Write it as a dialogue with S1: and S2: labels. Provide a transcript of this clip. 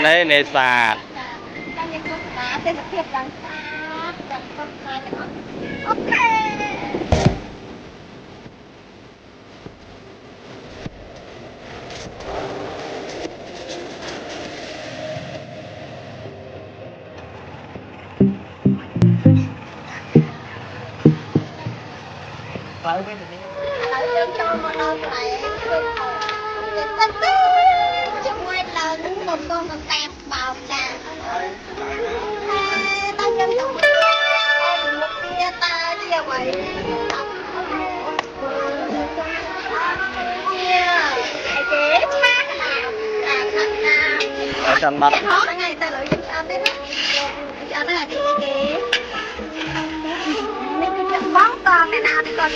S1: lấy nề sạt
S2: ok
S1: Phải biết thì
S2: cho một đâu phải cho quay là đúng một con tẹp vào nhà ta chân một kia ta chia vậy chế mát nào thật nào
S1: ở trong mắt
S2: khó ngày ta lợi dụng ăn đấy đó là cái mình cứ bón con này nào thì con